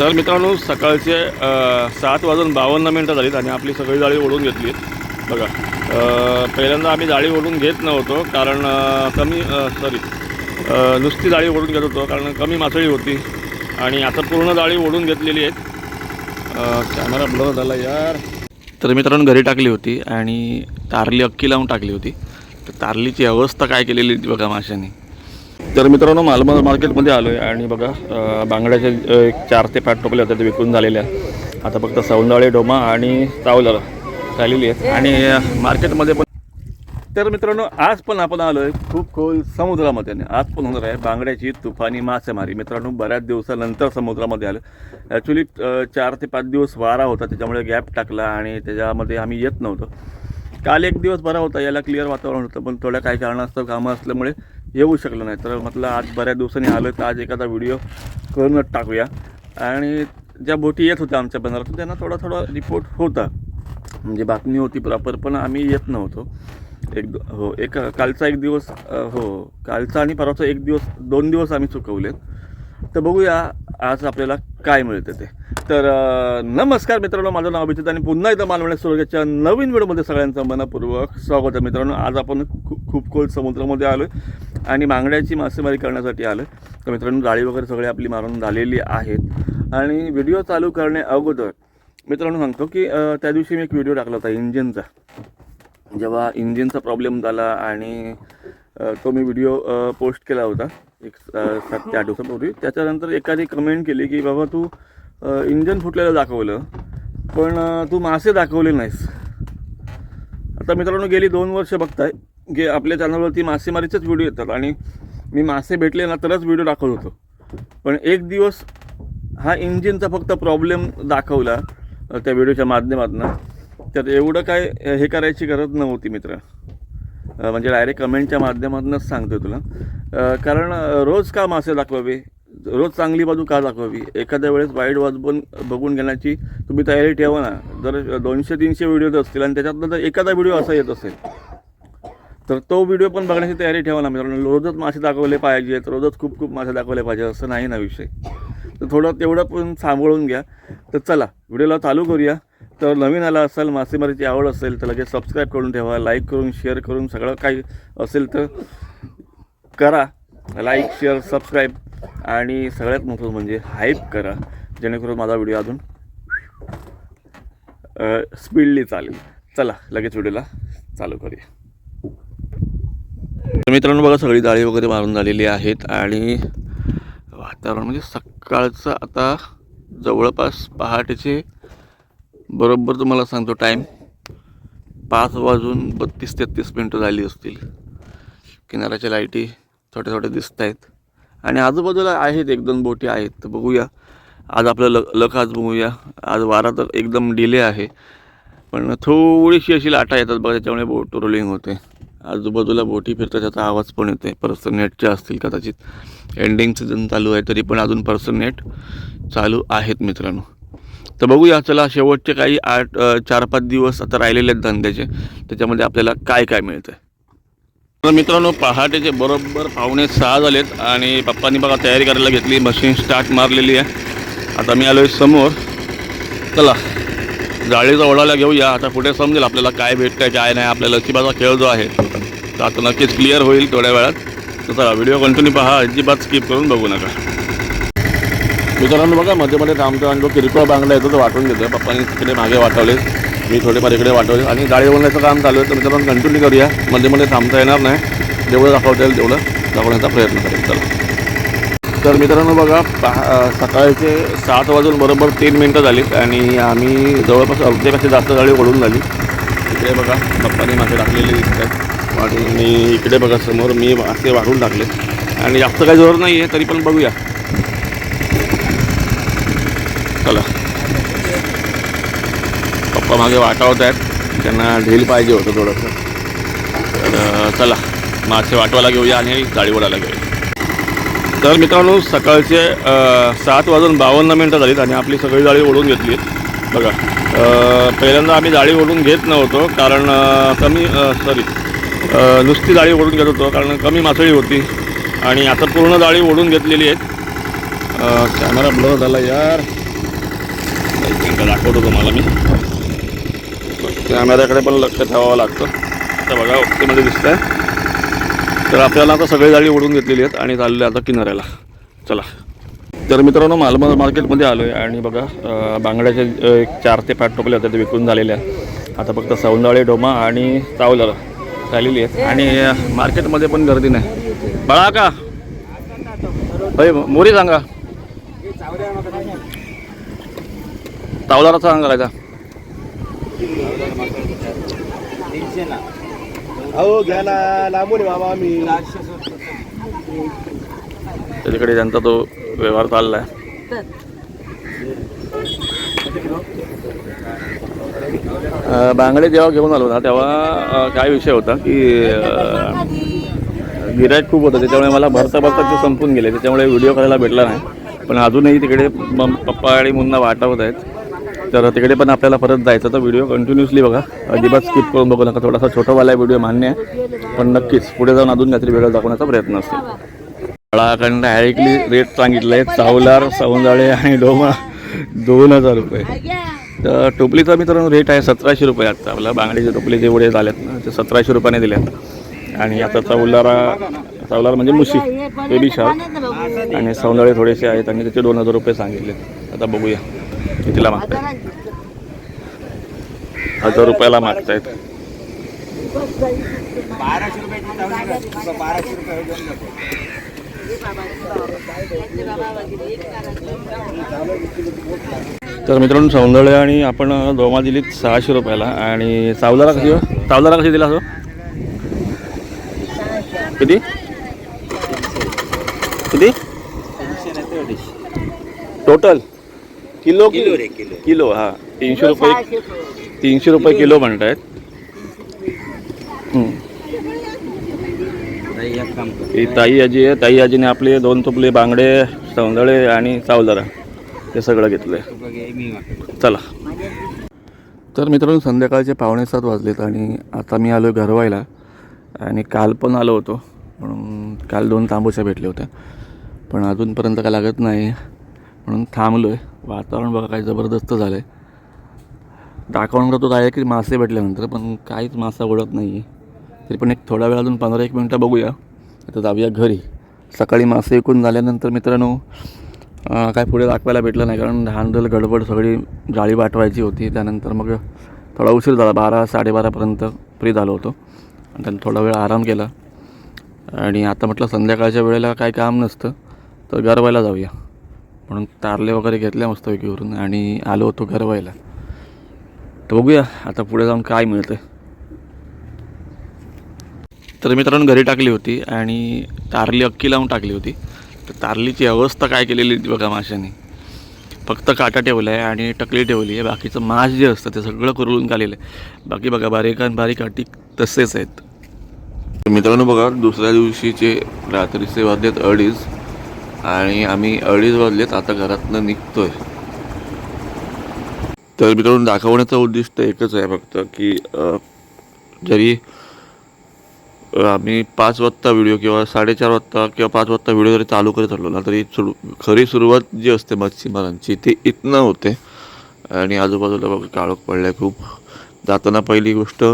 तर मित्रांनो सकाळचे 7:52 झालीत आणि आपली सगळी जाळी ओढून घेतली आहेत बघा। पहिल्यांदा आम्ही जाळी ओढून घेत नव्हतो कारण नुसती जाळी ओढून घेत होतो कारण कमी मासळी होती आणि आता पूर्ण जाळी ओढून घेतलेली आहेत। कॅमेरा ब्लर झाला यार। तर मित्रांनो घरी टाकली होती आणि तारली अक्की लावून टाकली होती, तर तारलीची अवस्था काय केलेली बघा माशांनी। तर मित्रांनो मालमल मार्केटमध्ये आलो आहे आणि बघा बांगड्याचे 4 ते 5 टोपले होते ते विकून झालेल्या। आता फक्त सौंदाळे, डोमा आणि चावलर झालेली आहेत आणि मार्केटमध्ये पण। तर मित्रांनो आज पण आपण आलो आहे खूप खोल समुद्रामध्ये। आज पण होणार आहे बांगड्याची तुफानी मासेमारी। मित्रांनो बऱ्याच दिवसानंतर समुद्रामध्ये आलो। ॲक्च्युली 4 ते 5 दिवस वारा होता त्याच्यामुळे गॅप टाकला आणि त्याच्यामध्ये आम्ही येत नव्हतो। काल एक दिवस बरा होता, याला क्लिअर वातावरण होतं, पण थोड्या काही कारणास्तव कामं असल्यामुळे येऊ शकलो नाही। तर म्हटलं आज बऱ्याच दिवसांनी आलो तर आज एखादा व्हिडिओ करूनच टाकूया। आणि ज्या बोटी येत होत्या आमच्या बंदरातून त्यांना थोडा रिपोर्ट होता, म्हणजे बातमी होती प्रॉपर, पण आम्ही येत नव्हतो। कालचा एक दिवस कालचा आणि परवाचा एक दिवस 2 दिवस आम्ही चुकवलेत। तर बघूया आज आपल्याला काय मिळतं ते। तर नमस्कार मित्रांनो, माझं नाव अभिजित आणि पुन्हा एकदा मालवणी स्वर्गाच्या नवीन व्हिडिओमध्ये सगळ्यांचं मनपूर्वक स्वागत आहे। मित्रांनो आज आपण खूप खोल समुद्रामध्ये आलो आहे आणि बांगड्याची मासेमारी करण्यासाठी आलो आहे। तर मित्रांनो जाळी वगैरे सगळे आपली मारून झालेली आहेत आणि व्हिडिओ चालू करण्या अगोदर मित्रांनो सांगतो की त्या दिवशी मी एक व्हिडिओ टाकला होता इंजिनचा, जेव्हा इंजिनचा प्रॉब्लेम झाला आणि तो मी व्हिडिओ पोस्ट केला होता एक 7 ते 8 दिवसापूर्वी। त्याच्यानंतर एकाने कमेंट केली की बाबा तू इंजन फुटलेलं दाखवलं पण तू मासे दाखवले नाहीस। आता मित्रांनो गेली 2 वर्ष बघताय की आपल्या चॅनलवरती मासेमारीचेच व्हिडिओ येतात आणि मी मासे भेटले ना तरच व्हिडिओ दाखवत होतो, पण एक दिवस हा इंजिनचा फक्त प्रॉब्लेम दाखवला त्या व्हिडिओच्या माध्यमातून। तर एवढं काय हे करायची गरज नव्हती मित्र, म्हणजे डायरेक्ट कमेंटच्या माध्यमातूनच सांगतो तुला। कारण रोज का मासे दाखवावे, रोज चांगली बाजू का दाखवावी, एखाद्या वेळेस वाईट बाजू पण बघून घेण्याची तुम्ही तयारी ठेवा ना। जर 200-300 व्हिडिओज असतील आणि त्याच्यातनं जर एखादा व्हिडिओ असा येत असेल तर तो व्हिडिओ पण बघण्याची तयारी ठेवा ना मित्रांनो। रोजच मासे दाखवले पाहिजेत, रोजच खूप मासे दाखवले पाहिजे असं नाही ना विषय। तर तेवढं पण सांभाळून घ्या। तर चला व्हिडिओला चालू करूया। तर नवीन आला असाल, मासेमारीची आवड असेल तर लगेच सबस्क्राईब करून ठेवा, लाईक करून शेअर करून सगळं काही असेल तर करा, लाईक शेअर सबस्क्राईब आणि सगळ्यात महत्त्वाचं म्हणजे हाईप करा, जेणेकरून माझा व्हिडिओ अजून स्पीडली चालेल। चला लगेच व्हिडिओला चालू करूया। मित्रांनो बघा सगळी जाळी वगैरे मारून झालेली आहेत आणि वातावरण म्हणजे सकाळचं आता जवळपास पहाटेचे बरोबर तुम्हाला सांगतो टाईम 5:32-33 झाली असतील। किनाऱ्याच्या लाईटी छोट्या दिसत आहेत आणि आजूबाजूला आहेत 1-2 बोटी आहेत। तर बघूया आज आपलं लक आज बघूया। आज वारा तर एकदम डिले आहे, पण थोडीशी अशी लाटा येतात बघा, त्याच्यामुळे बोट रोलिंग होते। आजूबाजूला बोटी फिरतात त्याचा आवाज पण येते। पर्सन नेटचे असतील कदाचित, एंडिंग सीझन चालू आहे तरी पण अजून पर्सन नेट चालू आहेत मित्रांनो। तर बघूया चला शेवटचे काही 4-5 दिवस आता राहिलेले आहेत धंद्याचे, त्याच्यामध्ये आपल्याला काय मिळतं। तर मित्रांनो पहाटेचे बरोबर 5:45 झालेत आणि पप्पांनी बघा तयारी करायला घेतली, मशीन स्टार्ट मारलेली आहे। आता मी आलो आहे समोर। चला जाळीचा ओढायला घेऊया, आता पुढे समजेल आपल्याला काय भेटतं काय नाही। आपल्या लसीबाचा खेळ जो आहे तर आता नक्कीच क्लिअर होईल थोड्या वेळात। तर चला व्हिडिओ कंटिन्यू पहा, अजिबात स्किप करून बघू नका। मित्रांनो बघा मध्ये थांबतो आणि जो किरकोळ बांगडा येतो तो वाटून घेतो। पप्पांनी तिकडे मागे वाटवले, मी थोडेफार इकडे वाटवले आणि जाळी बनवायचं काम चालू आहे। तर मित्रांनो कंटिन्यू करूया, मध्ये थांबता येणार नाही, जेवढं दाखवता येईल तेवढं दाखवण्याचा प्रयत्न करेल। चला तर मित्रांनो बघा सकाळचे 7:03 झालीत आणि आम्ही जवळपास अर्ध्यापेक्षा जास्त जाळी ओढून झाली। इकडे बघा पप्पांनी मासे टाकलेले दिसतात आणि इकडे बघा समोर मी मासे वाढून टाकले आणि जास्त काही जोर नाही आहे तरी पण बघूया। चला पप्पा मागे वाटावत आहेत, त्यांना ढील पाहिजे होतं थोडंसं। तर चला मासे वाटवायला घेऊया आणि जाळी ओढायला घेऊया। तर मित्रांनो सकाळचे 7:52 झालीत आणि आपली सगळी जाळी ओढून घेतली बघा। पहिल्यांदा आम्ही जाळी ओढून घेत नव्हतो कारण नुसती जाळी ओढून घेत होतो कारण कमी मासळी होती आणि आता पूर्ण जाळी ओढून घेतलेली आहेत। कॅमेरा ब्लर झाला यार। एक मिनटं दाखवतो तुम्हाला मी. कॅमेऱ्याकडे पण लक्ष ठेवावं लागतं. आता बघा ओकेमध्ये दिसत आहे. तर आपल्याला आता सगळी जाळी ओढून घेतलेली आहेत आणि चालले आता किनाऱ्याला. चला. तर मित्रांनो मालमल मार्केटमध्ये आलो आहे आणि बघा बांगड्याचे एक 4 ते 5 टोपले होते ते विकून झालेले आहेत. आता फक्त सौंदाळे, डोमा आणि चावलर झालेली आहेत आणि मार्केटमध्ये पण गर्दी नाही. बळा का भाई मोरी सांगा, चावलाराचा सांगा करायचा. अहो घ्यायला लांबून बाबा आम्ही. त्याच्याकडे त्यांचा तो व्यवहार चालला आहे. बांगडे जेव्हा घेऊन आलो ना तेव्हा काय विषय होता की गिऱ्हाईक खूप होतं, त्याच्यामुळे मला भरता ते संपून गेले, त्याच्यामुळे व्हिडिओ करायला भेटला नाही. पण अजूनही तिकडे पप्पा आणि मुन्ना वाटवत आहेत. तर तिकडे पण आपल्याला परत जायचं. तर व्हिडिओ कंटिन्युअसली बघा, अजिबात स्किप करून बघू नका. थोडासा छोटावाला व्हिडिओ मान्य आहे, पण नक्कीच पुढे जाऊन अजून काहीतरी वेगळं दाखवण्याचा प्रयत्न असेल. फळाकडनं डायरेक्टली रेट सांगितलं आहे. चावलार, सौंदाळे आणि डोमा 2000 रुपये. तर टोपलीचा मित्रांनो रेट आहे 1700 रुपये. आता आपल्या बांगडीचे टोपले जेवढे झालेत ना ते 1700 रुपयाने दिले आहेत. आणि आता चावलार म्हणजे मुशी बेबी शार्क आणि सौंदाळे थोडेसे आहेत आणि त्याचे 2000 रुपये सांगितले. आता बघूया कितीला मागतायत. 1000 रुपयाला मागतायत. 1200 रुपये 1200 रुपये. तर मित्रांनो सौंदळे आणि आपण डोमा दिलीत 600 रुपयाला आणि चावलारा कशी दिला असो किती टोटल किलो हा 300 रुपये किलो म्हणतायत. ताई आजी आहे. ताई आजीने आपले 2 टोपले बांगडे, सौंदळे आणि चावलारा हे सगळं घेतलं आहे. चला. तर मित्रांनो संध्याकाळचे 6:45 वाजलेत आणि आता मी आलो आहे घरवायला. आणि काल पण आलो होतो, म्हणून काल 2 तांबूच्या भेटल्या होत्या, पण अजूनपर्यंत काय लागत नाही म्हणून थांबलो आहे. वातावरण बघा काय जबरदस्त झालं आहे. दाखवून तो आहे की मासे भेटल्यानंतर पण काहीच मासा उडत नाही आहे. तरी पण एक थोडा वेळ अजून 15-1 मिनटं बघूया. आता जाऊया घरी. सकाळी मासे विकून झाल्यानंतर मित्रांनो काय पुढे दाखवायला भेटलं नाही, कारण धांदल गडबड सगळी जाळी वाटवायची होती. त्यानंतर मग थोडा उशीर झाला, 12-12:30पर्यंत फ्री झालो होतो आणि त्यानं थोडा वेळ आराम केला. आणि आता म्हटलं संध्याकाळच्या वेळेला काय काम नसतं तर गरवायला जाऊया, म्हणून तारले वगैरे घेतल्या मस्तपैकीवरून आणि आलो होतो गरवायला. तर बघूया आता पुढे जाऊन काय मिळतं. तर मित्रांनो घरी टाकली होती आणि तारली अक्की लावून टाकली होती. तर तारलीची अवस्था काय केलेली बघा माशाने. फक्त काटा ठेवला आहे आणि टकली ठेवली आहे, बाकीचं मास जे असतं ते सगळं कुरळून काढलेलं आहे. बाकी बघा बारीक काठी तसेच आहेत. मित्रांनो बघा दुसऱ्या दिवशीचे रात्रीचे वाजलेत 2:30 आणि आम्ही 2:30 वाजलेत आता घरातनं निघतोय. तर मित्रांनो दाखवण्याचं उद्दिष्ट एकच आहे फक्त की जरी आम्ही 5 वाजता व्हिडिओ किंवा 4:30 वाजता किंवा 5 वाजता व्हिडिओ जरी चालू करत राहिलो ना तरी खरी सुरुवात जी असते मच्छीमारांची ती इथनं होते. आणि आजूबाजूला बघा काळोख पडला आहे खूप. जाताना पहिली गोष्ट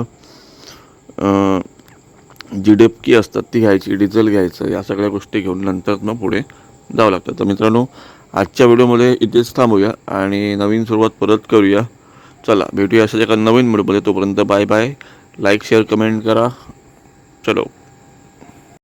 जी डेपकी असतात ती घ्यायची, डिझेल घ्यायचं, या सगळ्या गोष्टी घेऊन नंतर मग पुढे जावं लागतं. तर मित्रांनो आजच्या व्हिडिओमध्ये इथेच थांबूया आणि नवीन सुरुवात परत करूया. चला भेटूया अशाच एका नवीन व्हिडिओमध्ये. तोपर्यंत bye bye. Like share comment करा. चलो.